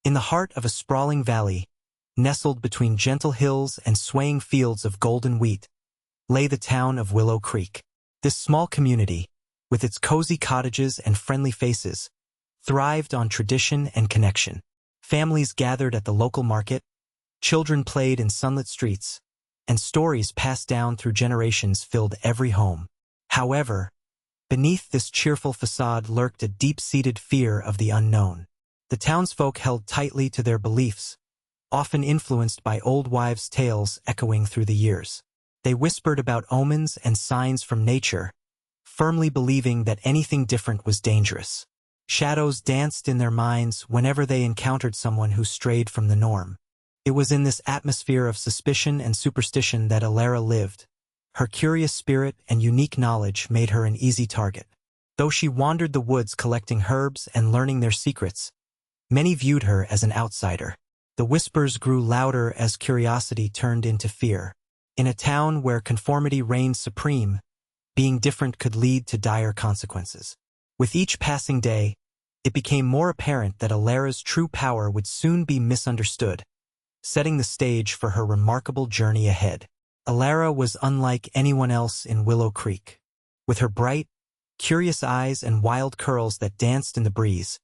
In the heart of a sprawling valley, nestled between gentle hills and swaying fields of golden wheat, lay the town of Willow Creek. This small community, with its cozy cottages and friendly faces, thrived on tradition and connection. Families gathered at the local market, children played in sunlit streets, and stories passed down through generations filled every home. However, beneath this cheerful facade lurked a deep-seated fear of the unknown. The townsfolk held tightly to their beliefs, often influenced by old wives' tales echoing through the years. They whispered about omens and signs from nature, firmly believing that anything different was dangerous. Shadows danced in their minds whenever they encountered someone who strayed from the norm. It was in this atmosphere of suspicion and superstition that Alara lived. Her curious spirit and unique knowledge made her an easy target. Though she wandered the woods collecting herbs and learning their secrets, many viewed her as an outsider. The whispers grew louder as curiosity turned into fear. In a town where conformity reigned supreme, being different could lead to dire consequences. With each passing day, it became more apparent that Alara's true power would soon be misunderstood, setting the stage for her remarkable journey ahead. Alara was unlike anyone else in Willow Creek. With her bright, curious eyes and wild curls that danced in the breeze,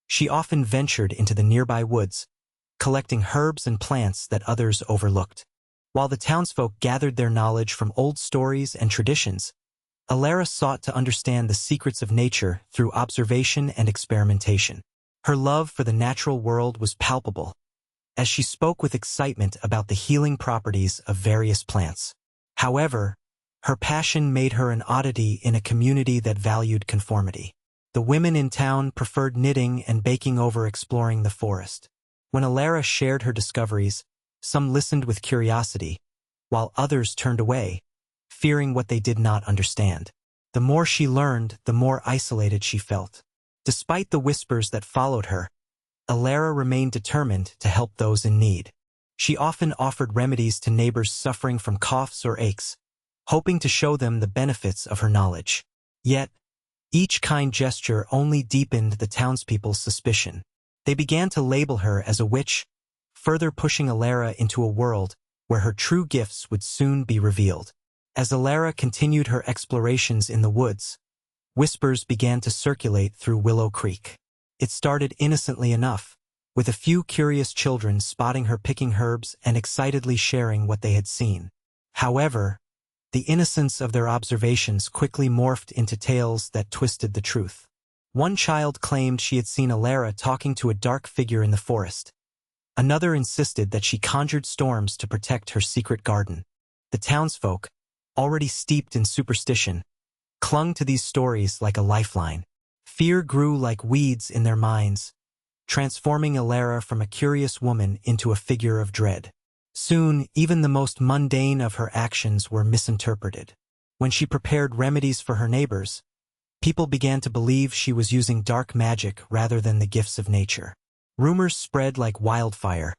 she often ventured into the nearby woods, collecting herbs and plants that others overlooked. While the townsfolk gathered their knowledge from old stories and traditions, Alara sought to understand the secrets of nature through observation and experimentation. Her love for the natural world was palpable, as she spoke with excitement about the healing properties of various plants. However, her passion made her an oddity in a community that valued conformity. The women in town preferred knitting and baking over exploring the forest. When Alara shared her discoveries, some listened with curiosity, while others turned away, fearing what they did not understand. The more she learned, the more isolated she felt. Despite the whispers that followed her, Alara remained determined to help those in need. She often offered remedies to neighbors suffering from coughs or aches, hoping to show them the benefits of her knowledge. Yet, each kind gesture only deepened the townspeople's suspicion. They began to label her as a witch, further pushing Alara into a world where her true gifts would soon be revealed. As Alara continued her explorations in the woods, whispers began to circulate through Willow Creek. It started innocently enough, with a few curious children spotting her picking herbs and excitedly sharing what they had seen. However, the innocence of their observations quickly morphed into tales that twisted the truth. One child claimed she had seen Alara talking to a dark figure in the forest. Another insisted that she conjured storms to protect her secret garden. The townsfolk, already steeped in superstition, clung to these stories like a lifeline. Fear grew like weeds in their minds, transforming Alara from a curious woman into a figure of dread. Soon, even the most mundane of her actions were misinterpreted. When she prepared remedies for her neighbors, people began to believe she was using dark magic rather than the gifts of nature. Rumors spread like wildfire,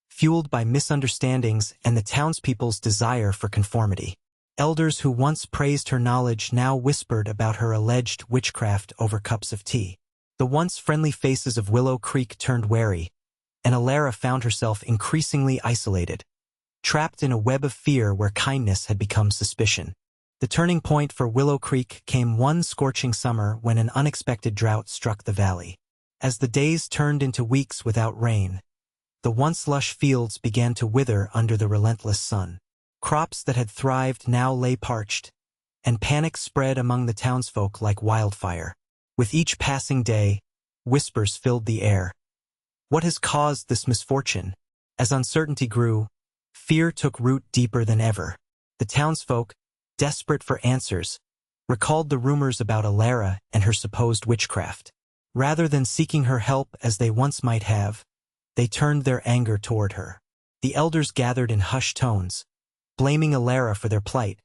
fueled by misunderstandings and the townspeople's desire for conformity. Elders who once praised her knowledge now whispered about her alleged witchcraft over cups of tea. The once friendly faces of Willow Creek turned wary, and Alara found herself increasingly isolated, trapped in a web of fear where kindness had become suspicion. The turning point for Willow Creek came one scorching summer when an unexpected drought struck the valley. As the days turned into weeks without rain, the once lush fields began to wither under the relentless sun. Crops that had thrived now lay parched, and panic spread among the townsfolk like wildfire. With each passing day, whispers filled the air. What has caused this misfortune? As uncertainty grew, fear took root deeper than ever. The townsfolk, desperate for answers, recalled the rumors about Alara and her supposed witchcraft. Rather than seeking her help as they once might have, they turned their anger toward her. The elders gathered in hushed tones, blaming Alara for their plight,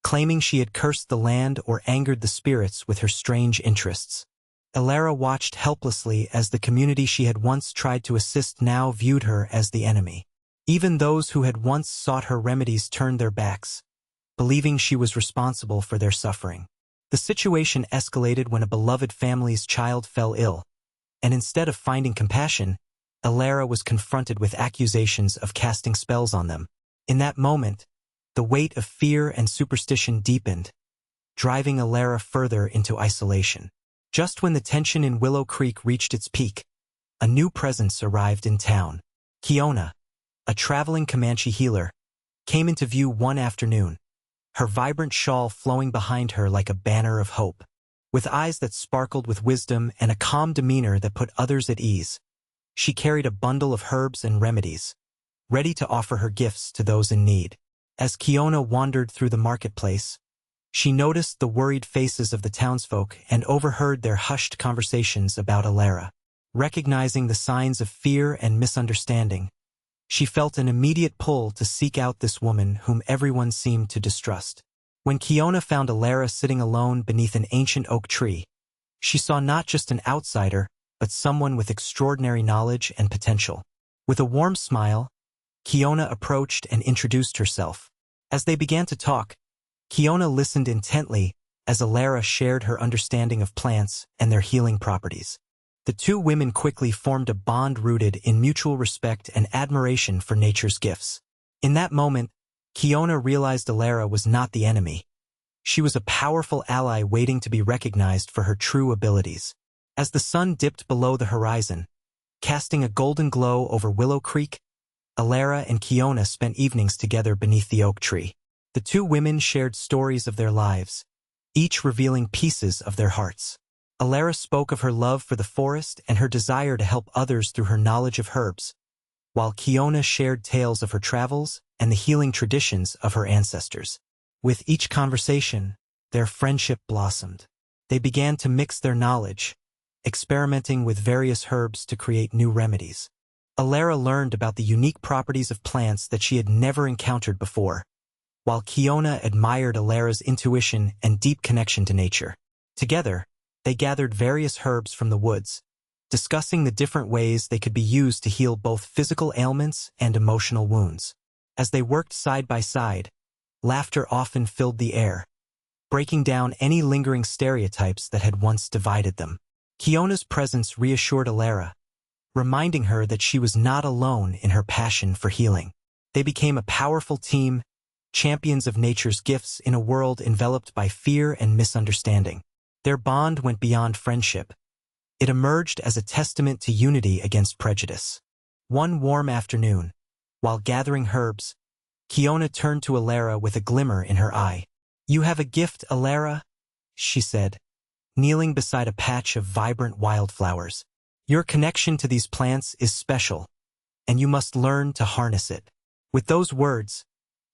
claiming she had cursed the land or angered the spirits with her strange interests. Alara watched helplessly as the community she had once tried to assist now viewed her as the enemy. Even those who had once sought her remedies turned their backs, believing she was responsible for their suffering. The situation escalated when a beloved family's child fell ill, and instead of finding compassion, Alara was confronted with accusations of casting spells on them. In that moment, the weight of fear and superstition deepened, driving Alara further into isolation. Just when the tension in Willow Creek reached its peak, a new presence arrived in town. Kiona, a traveling Comanche healer, came into view one afternoon, her vibrant shawl flowing behind her like a banner of hope. With eyes that sparkled with wisdom and a calm demeanor that put others at ease, she carried a bundle of herbs and remedies, ready to offer her gifts to those in need. As Kiona wandered through the marketplace, she noticed the worried faces of the townsfolk and overheard their hushed conversations about Alara. Recognizing the signs of fear and misunderstanding, she felt an immediate pull to seek out this woman whom everyone seemed to distrust. When Kiona found Alara sitting alone beneath an ancient oak tree, she saw not just an outsider, but someone with extraordinary knowledge and potential. With a warm smile, Kiona approached and introduced herself. As they began to talk, Kiona listened intently as Alara shared her understanding of plants and their healing properties. The two women quickly formed a bond rooted in mutual respect and admiration for nature's gifts. In that moment, Kiona realized Alara was not the enemy. She was a powerful ally waiting to be recognized for her true abilities. As the sun dipped below the horizon, casting a golden glow over Willow Creek, Alara and Kiona spent evenings together beneath the oak tree. The two women shared stories of their lives, each revealing pieces of their hearts. Alara spoke of her love for the forest and her desire to help others through her knowledge of herbs, while Kiona shared tales of her travels and the healing traditions of her ancestors. With each conversation, their friendship blossomed. They began to mix their knowledge, experimenting with various herbs to create new remedies. Alara learned about the unique properties of plants that she had never encountered before, while Kiona admired Alara's intuition and deep connection to nature. Together, they gathered various herbs from the woods, discussing the different ways they could be used to heal both physical ailments and emotional wounds. As they worked side by side, laughter often filled the air, breaking down any lingering stereotypes that had once divided them. Kiona's presence reassured Alara, reminding her that she was not alone in her passion for healing. They became a powerful team, champions of nature's gifts in a world enveloped by fear and misunderstanding. Their bond went beyond friendship. It emerged as a testament to unity against prejudice. One warm afternoon, while gathering herbs, Kiona turned to Alara with a glimmer in her eye. "You have a gift, Alara," she said, kneeling beside a patch of vibrant wildflowers. "Your connection to these plants is special, and you must learn to harness it." With those words,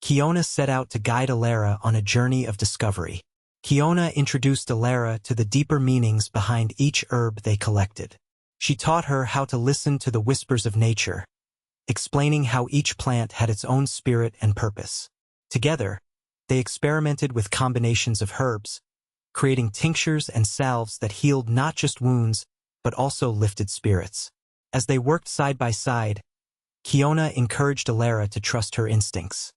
Kiona set out to guide Alara on a journey of discovery. Kiona introduced Alara to the deeper meanings behind each herb they collected. She taught her how to listen to the whispers of nature, explaining how each plant had its own spirit and purpose. Together, they experimented with combinations of herbs, creating tinctures and salves that healed not just wounds, but also lifted spirits. As they worked side by side, Kiona encouraged Alara to trust her instincts.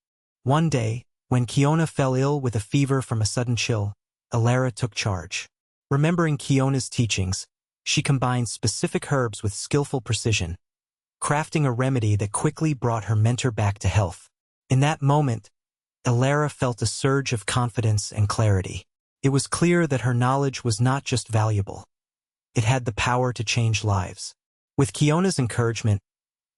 One day, when Kiona fell ill with a fever from a sudden chill, Alara took charge. Remembering Kiona's teachings, she combined specific herbs with skillful precision, crafting a remedy that quickly brought her mentor back to health. In that moment, Alara felt a surge of confidence and clarity. It was clear that her knowledge was not just valuable. It had the power to change lives. With Kiona's encouragement,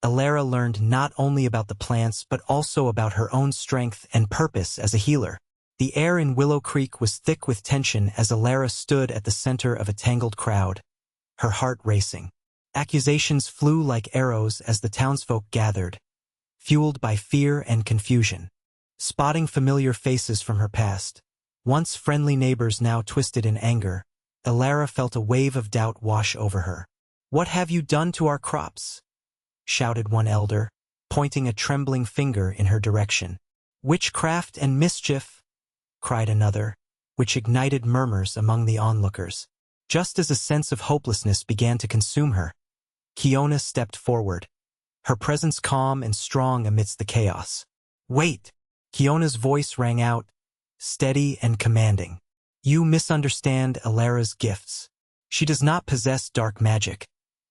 Alara learned not only about the plants but also about her own strength and purpose as a healer. The air in Willow Creek was thick with tension as Alara stood at the center of a tangled crowd, her heart racing. Accusations flew like arrows as the townsfolk gathered, fueled by fear and confusion. Spotting familiar faces from her past, once friendly neighbors now twisted in anger, Alara felt a wave of doubt wash over her. "What have you done to our crops?" shouted one elder, pointing a trembling finger in her direction. "Witchcraft and mischief," cried another, which ignited murmurs among the onlookers. Just as a sense of hopelessness began to consume her, Kiona stepped forward, her presence calm and strong amidst the chaos. "Wait!" Kiona's voice rang out, steady and commanding. "You misunderstand Alara's gifts. She does not possess dark magic.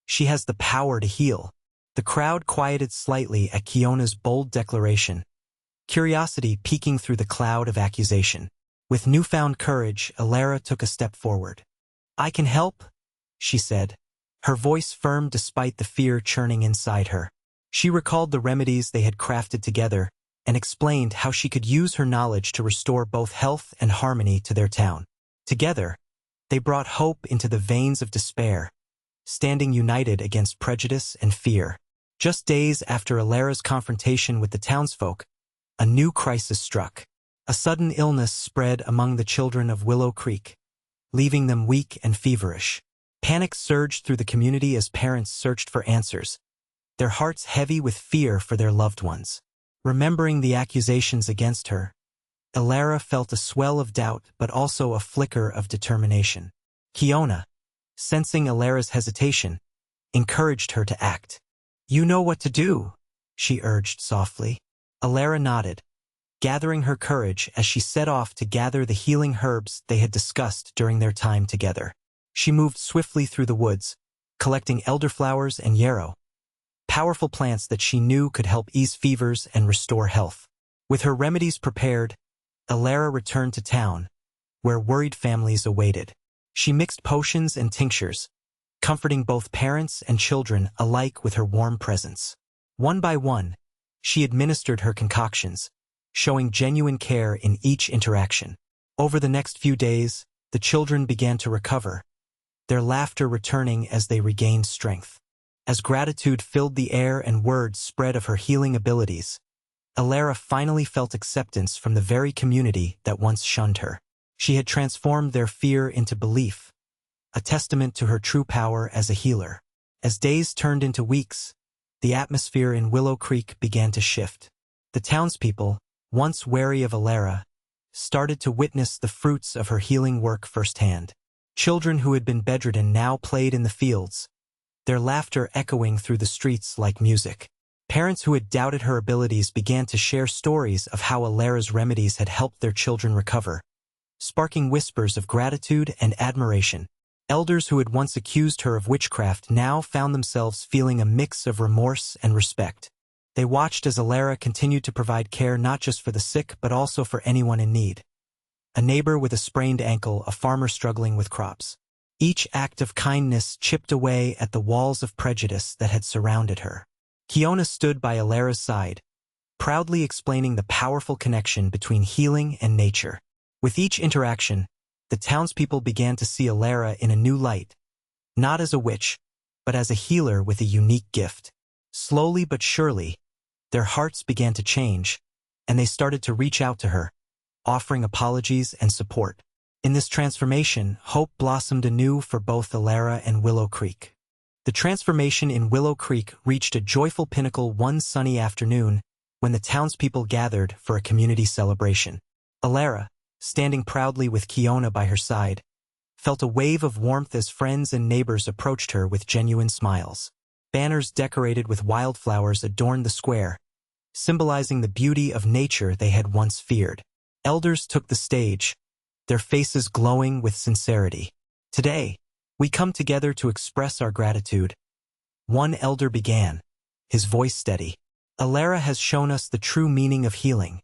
She has the power to heal, The crowd quieted slightly at Kiona's bold declaration, curiosity peeking through the cloud of accusation. With newfound courage, Alara took a step forward. "I can help," she said, her voice firm despite the fear churning inside her. She recalled the remedies they had crafted together and explained how she could use her knowledge to restore both health and harmony to their town. Together, they brought hope into the veins of despair, standing united against prejudice and fear. Just days after Alara's confrontation with the townsfolk, a new crisis struck. A sudden illness spread among the children of Willow Creek, leaving them weak and feverish. Panic surged through the community as parents searched for answers, their hearts heavy with fear for their loved ones. Remembering the accusations against her, Alara felt a swell of doubt but also a flicker of determination. Kiona, sensing Alara's hesitation, encouraged her to act. "You know what to do," she urged softly. Alara nodded, gathering her courage as she set off to gather the healing herbs they had discussed during their time together. She moved swiftly through the woods, collecting elderflowers and yarrow, powerful plants that she knew could help ease fevers and restore health. With her remedies prepared, Alara returned to town, where worried families awaited. She mixed potions and tinctures, comforting both parents and children alike with her warm presence. One by one, she administered her concoctions, showing genuine care in each interaction. Over the next few days, the children began to recover, their laughter returning as they regained strength. As gratitude filled the air and word spread of her healing abilities, Alara finally felt acceptance from the very community that once shunned her. She had transformed their fear into belief, a testament to her true power as a healer. As days turned into weeks, the atmosphere in Willow Creek began to shift. The townspeople, once wary of Alara, started to witness the fruits of her healing work firsthand. Children who had been bedridden now played in the fields, their laughter echoing through the streets like music. Parents who had doubted her abilities began to share stories of how Alara's remedies had helped their children recover, sparking whispers of gratitude and admiration. Elders who had once accused her of witchcraft now found themselves feeling a mix of remorse and respect. They watched as Alara continued to provide care not just for the sick but also for anyone in need. A neighbor with a sprained ankle, a farmer struggling with crops. Each act of kindness chipped away at the walls of prejudice that had surrounded her. Kiona stood by Alara's side, proudly explaining the powerful connection between healing and nature. With each interaction, the townspeople began to see Alara in a new light, not as a witch, but as a healer with a unique gift. Slowly but surely, their hearts began to change, and they started to reach out to her, offering apologies and support. In this transformation, hope blossomed anew for both Alara and Willow Creek. The transformation in Willow Creek reached a joyful pinnacle one sunny afternoon when the townspeople gathered for a community celebration. Alara, standing proudly with Kiona by her side, felt a wave of warmth as friends and neighbors approached her with genuine smiles. Banners decorated with wildflowers adorned the square, symbolizing the beauty of nature they had once feared. Elders took the stage, their faces glowing with sincerity. "Today, we come together to express our gratitude," one elder began, his voice steady. "Alara has shown us the true meaning of healing,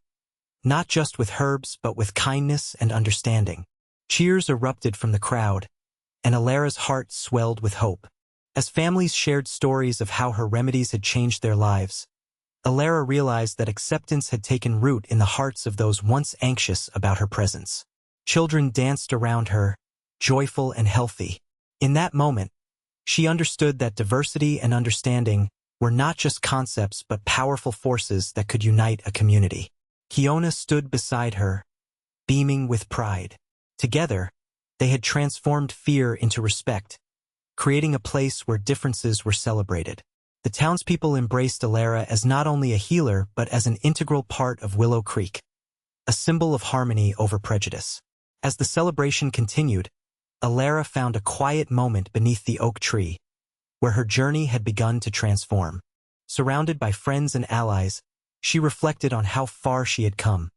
not just with herbs but with kindness and understanding." Cheers erupted from the crowd, and Alara's heart swelled with hope. As families shared stories of how her remedies had changed their lives, Alara realized that acceptance had taken root in the hearts of those once anxious about her presence. Children danced around her, joyful and healthy. In that moment, she understood that diversity and understanding were not just concepts but powerful forces that could unite a community. Kiona stood beside her, beaming with pride. Together, they had transformed fear into respect, creating a place where differences were celebrated. The townspeople embraced Alara as not only a healer but as an integral part of Willow Creek, a symbol of harmony over prejudice. As the celebration continued, Alara found a quiet moment beneath the oak tree, where her journey had begun to transform. Surrounded by friends and allies, she reflected on how far she had come,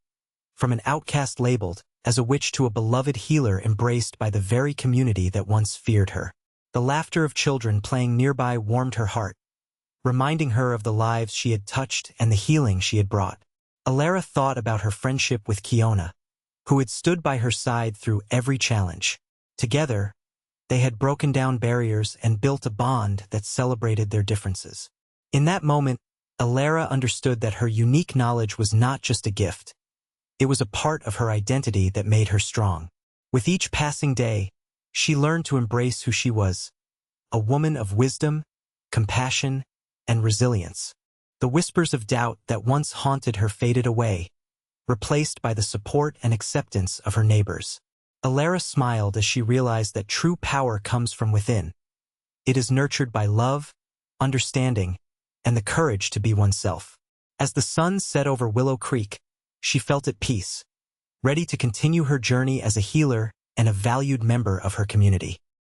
from an outcast labeled as a witch to a beloved healer embraced by the very community that once feared her. The laughter of children playing nearby warmed her heart, reminding her of the lives she had touched and the healing she had brought. Alara thought about her friendship with Kiona, who had stood by her side through every challenge. Together, they had broken down barriers and built a bond that celebrated their differences. In that moment, Alara understood that her unique knowledge was not just a gift. It was a part of her identity that made her strong. With each passing day, she learned to embrace who she was, a woman of wisdom, compassion, and resilience. The whispers of doubt that once haunted her faded away, replaced by the support and acceptance of her neighbors. Alara smiled as she realized that true power comes from within. It is nurtured by love, understanding, and the courage to be oneself. As the sun set over Willow Creek, she felt at peace, ready to continue her journey as a healer and a valued member of her community.